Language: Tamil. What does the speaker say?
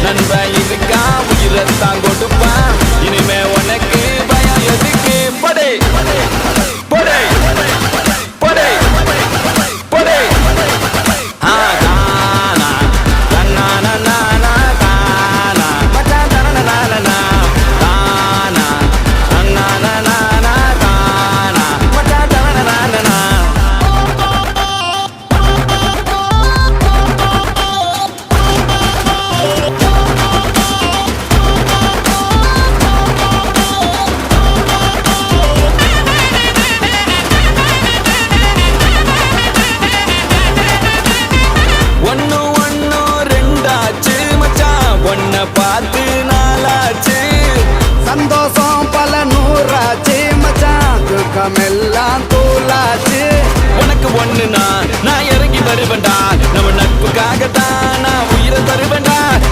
நண்பன் இருக்கா உயிரத்தான் கொடுப்பான் இனிமே உனக்கு பயம் எதுக்கு படே படே படே படே பார்த்து நாளாச்சு சந்தோஷம் பல நூறாச்சு மச்சான் துக்கமெல்லாம் தூளாச்சு உனக்கு ஒண்ணுனா நான் இறங்கி வருவேன்டா நம்ம நட்புக்காகத்தான் நான் உயிரை தருவேன்டா